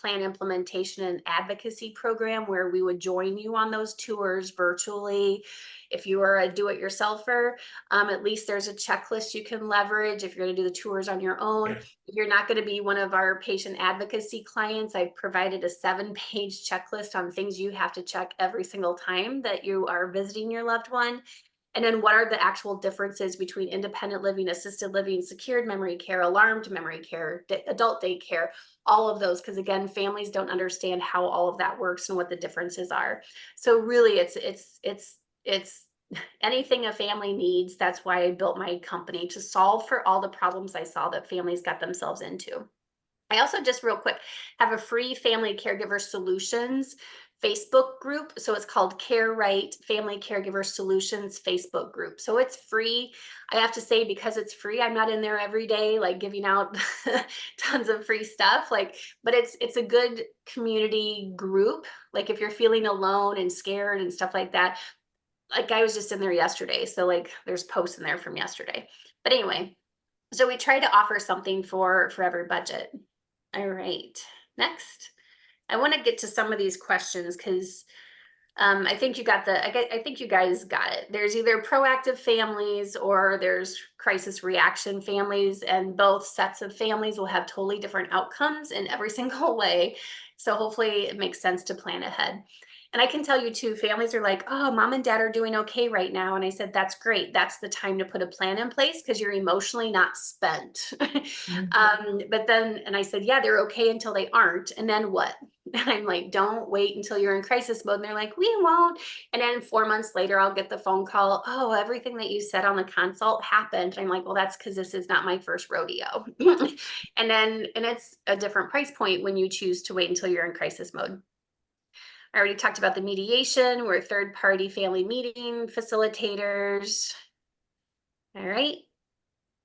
implementation and advocacy program, where we would join you on those tours virtually. If you are a do-it-yourselfer, at least there's a checklist you can leverage if you're going to do the tours on your own. If you're not going to be one of our patient advocacy clients, I've provided a 7-page checklist on things you have to check every single time that you are visiting your loved one. And then what are the actual differences between independent living, assisted living, secured memory care, alarmed memory care, adult daycare, all of those, because again, families don't understand how all of that works and what the differences are. So really it's anything a family needs. That's why I built my company, to solve for all the problems I saw that families got themselves into. I also, just real quick, have a free family caregiver solutions Facebook group. So it's called Care Right Family Caregiver Solutions Facebook group. So it's free. I have to say, because it's free, I'm not in there every day like giving out tons of free stuff. But it's a good community group. Like if you're feeling alone and scared and stuff like that, like I was just in there yesterday. So like there's posts in there from yesterday. But anyway, so we try to offer something for every budget. All right, next. I want to get to some of these questions because I think I think you guys got it. There's either proactive families or there's crisis reaction families, and both sets of families will have totally different outcomes in every single way. So hopefully it makes sense to plan ahead. And I can tell you too, families are like, oh, mom and dad are doing okay right now. And I said, that's great. That's the time to put a plan in place because you're emotionally not spent. But then, and I said, yeah, they're okay until they aren't. And then what? And I'm like, don't wait until you're in crisis mode. And they're like, we won't. And then 4 months later, I'll get the phone call. Oh, everything that you said on the consult happened. I'm like, well, that's because this is not my first rodeo. And it's a different price point when you choose to wait until you're in crisis mode. I already talked about the mediation. We're third-party family meeting facilitators. All right.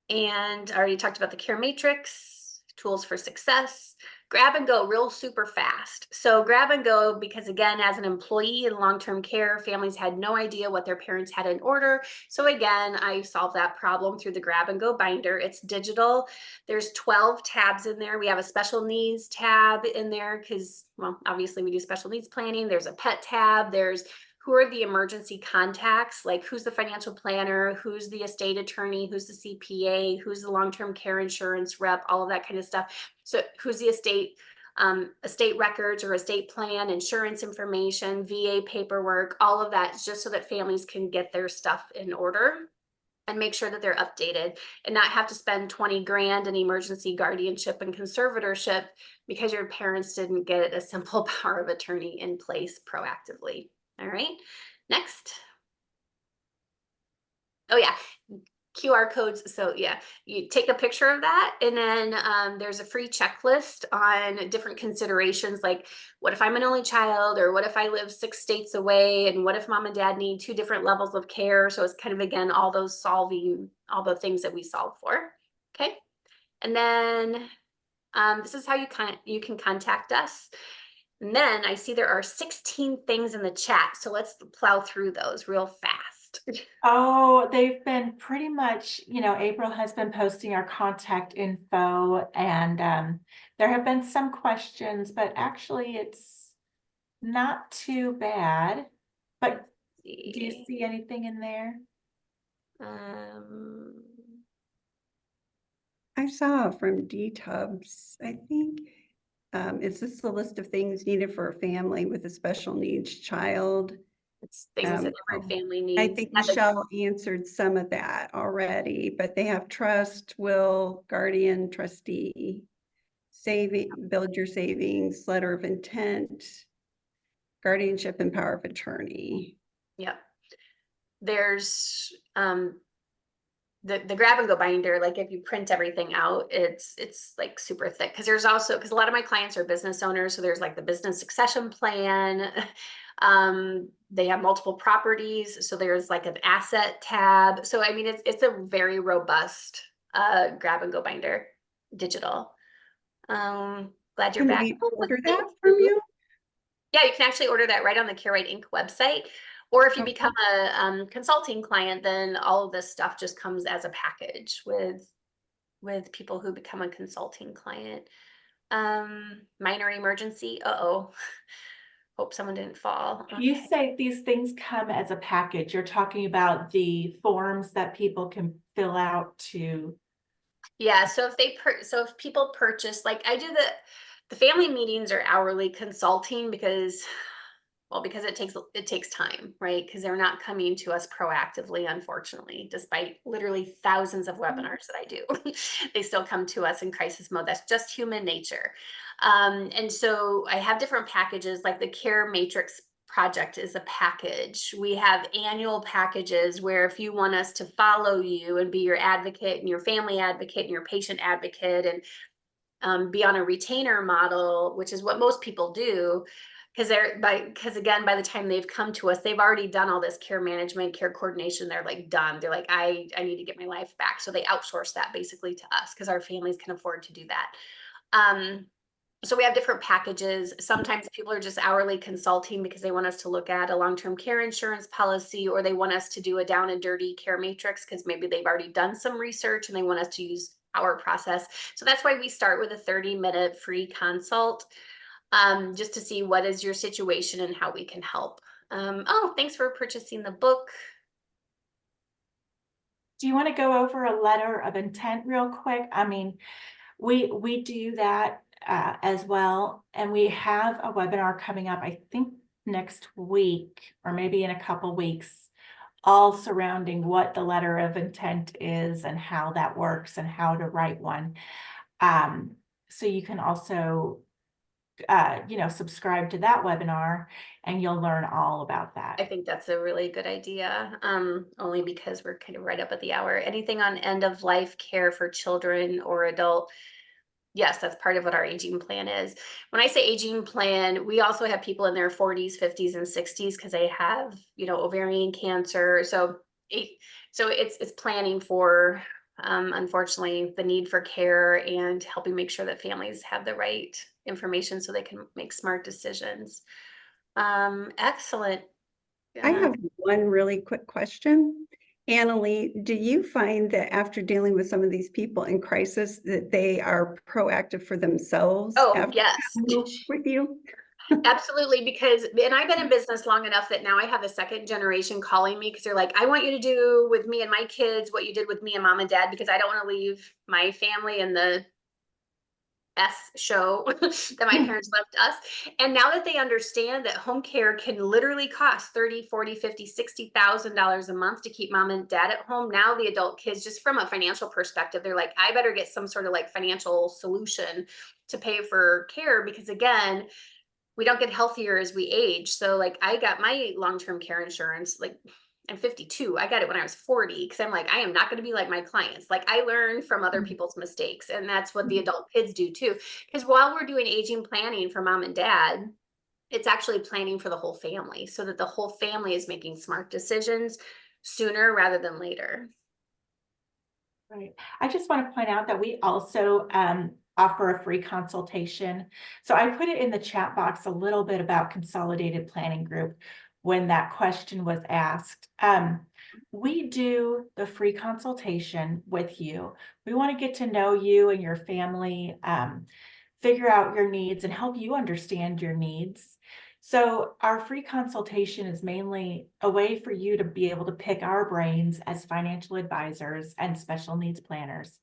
And I already talked about the care matrix, tools for success. Grab and go real super fast. So grab and go, because again, as an employee in long-term care, families had no idea what their parents had in order. So again, I solved that problem through the grab and go binder. It's digital. There's 12 tabs in there. We have a special needs tab in there because, well, obviously we do special needs planning. There's a pet tab. There's who are the emergency contacts, like who's the financial planner, who's the estate attorney, who's the CPA, who's the long-term care insurance rep, all of that kind of stuff. So who's the estate records or estate plan, insurance information, VA paperwork, all of that, just so that families can get their stuff in order and make sure that they're updated and not have to spend 20 grand in emergency guardianship and conservatorship because your parents didn't get a simple power of attorney in place proactively. All right, next. Oh yeah, QR codes. So yeah, you take a picture of that, and then there's a free checklist on different considerations, like what if I'm an only child, or what if I live 6 states away, and what if mom and dad need 2 different levels of care. So it's kind of, again, all the things that we solve for. Okay, and then this is how you can contact us. And then I see there are 16 things in the chat. So let's plow through those real fast. Oh, they've been pretty much, April has been posting our contact info, and there have been some questions, but actually it's not too bad. But do you see anything in there? I saw from D-Tubs, I think, it's just a list of things needed for a family with a special needs child. It's things that every family I needs. think Michelle answered some of that already, but they have trust, will, guardian, trustee, build your savings, letter of intent, guardianship, and power of attorney. Yep. There's the grab and go binder, like if you print everything out, it's like super thick. Cause there's also, cause a lot of my clients are business owners. So there's like the business succession plan. They have multiple properties. So there's like an asset tab. So I mean, it's a very robust grab and go binder, digital. Glad you're Can back. we Oh, order thank that from you. you? Yeah, you can actually order that right on the CareWright Inc. website. Or if you Okay. become a consulting client, then all of this stuff just comes as a package with people who become a consulting client. Minor emergency. Uh-oh. Hope someone didn't fall. You Okay. say these things come as a package. You're talking about the forms that people can fill out to. Yeah, so if people purchase, like I do the family meetings are hourly consulting because, well, because it takes time, right? Because they're not coming to us proactively, unfortunately, despite literally thousands of webinars that I do. They still come to us in crisis mode. That's just human nature. And so I have different packages, like the Care Matrix project is a package. We have annual packages where if you want us to follow you and be your advocate and your family advocate and your patient advocate and be on a retainer model, which is what most people do, because again, by the time they've come to us, they've already done all this care management, care coordination. They're like done. They're like, I need to get my life back. So they outsource that basically to us because our families can afford to do that. So we have different packages. Sometimes people are just hourly consulting because they want us to look at a long-term care insurance policy, or they want us to do a down and dirty care matrix because maybe they've already done some research and they want us to use our process. So that's why we start with a 30-minute free consult, just to see what is your situation and how we can help. Oh, thanks for purchasing the book. Do you want to go over a letter of intent real quick? I mean, we do that as well. And we have a webinar coming up, I think next week, or maybe in a couple weeks, all surrounding what the letter of intent is and how that works and how to write one. So you can also, subscribe to that webinar and you'll learn all about that. I think that's a really good idea, only because we're kind of right up at the hour. Anything on end of life care for children or adult? Yes, that's part of what our aging plan is. When I say aging plan, we also have people in their 40s, 50s, and 60s because they have, ovarian cancer. So it's planning for, unfortunately, the need for care and helping make sure that families have the right information so they can make smart decisions. Excellent. I Uh, have one really quick question. Annalee, do you find that after dealing with some of these people in crisis, that they are proactive for themselves oh, after yes. with you? Absolutely, because and I've been in business long enough that now I have a second generation calling me because they're like, I want you to do with me and my kids what you did with me and mom and dad because I don't want to leave my family in the S show that my parents left us. And now that they understand that home care can literally cost 30, 40, 50, $60,000 a month to keep mom and dad at home, now the adult kids, just from a financial perspective, they're like, I better get some sort of like financial solution to pay for care because again, we don't get healthier as we age. So like I got my long-term care insurance, like I'm 52. I got it when I was 40 because I'm like, I am not going to be like my clients. Like I learn from other people's mistakes. And that's what the adult kids do too. Because while we're doing aging planning for mom and dad, it's actually planning for the whole family so that the whole family is making smart decisions sooner rather than later. Right. I just want to point out that we also offer a free consultation. So I put it in the chat box a little bit about Consolidated Planning Group when that question was asked. We do the free consultation with you. We want to get to know you and your family, figure out your needs and help you understand your needs. So our free consultation is mainly a way for you to be able to pick our brains as financial advisors and special needs planners.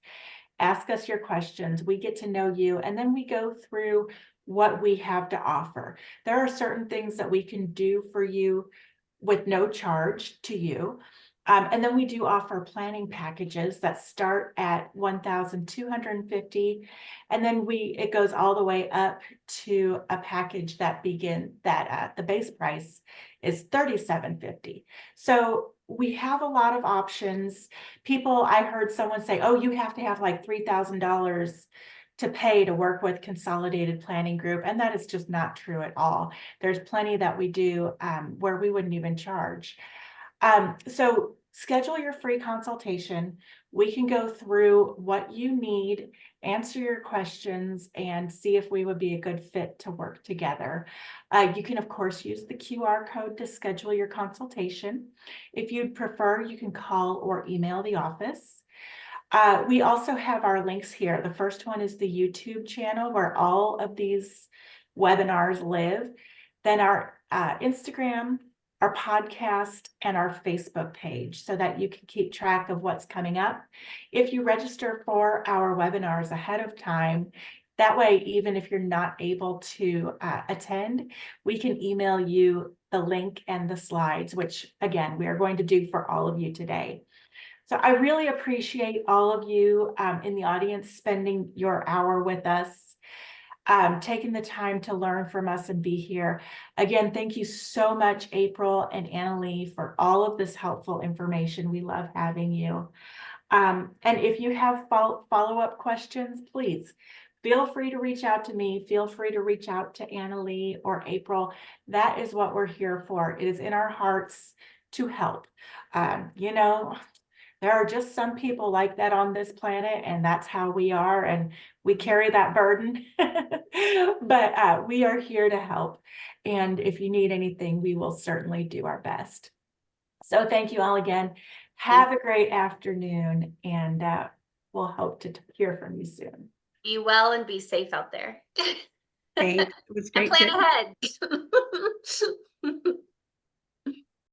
Ask us your questions, we get to know you, and then we go through what we have to offer. There are certain things that we can do for you with no charge to you. And then we do offer planning packages that start at $1,250, and then it goes all the way up to a package that the base price is $3,750. So we have a lot of options. I heard someone say, oh, you have to have like $3,000 to pay to work with Consolidated Planning Group. And that is just not true at all. There's plenty that we do where we wouldn't even charge. So schedule your free consultation. We can go through what you need, answer your questions, and see if we would be a good fit to work together. You can, of course, use the QR code to schedule your consultation. If you'd prefer, you can call or email the office. We also have our links here. The first one is the YouTube channel where all of these webinars live. Then our Instagram, our podcast, and our Facebook page so that you can keep track of what's coming up. If you register for our webinars ahead of time, that way, even if you're not able to attend, we can email you the link and the slides, which again, we are going to do for all of you today. So I really appreciate all of you in the audience spending your hour with us, taking the time to learn from us and be here. Again, thank you so much, April and Annalee, for all of this helpful information. We love having you. And if you have follow-up questions, please feel free to reach out to me. Feel free to reach out to Annalee or April. That is what we're here for. It is in our hearts to help. You know, there are just some people like that on this planet, and that's how we are, and we carry that burden. But we are here to help. And if you need anything, we will certainly do our best. So thank you all again. Have a great afternoon, and we'll hope to hear from you soon. Be well and be safe out there. Thanks. It was And great plan to ahead.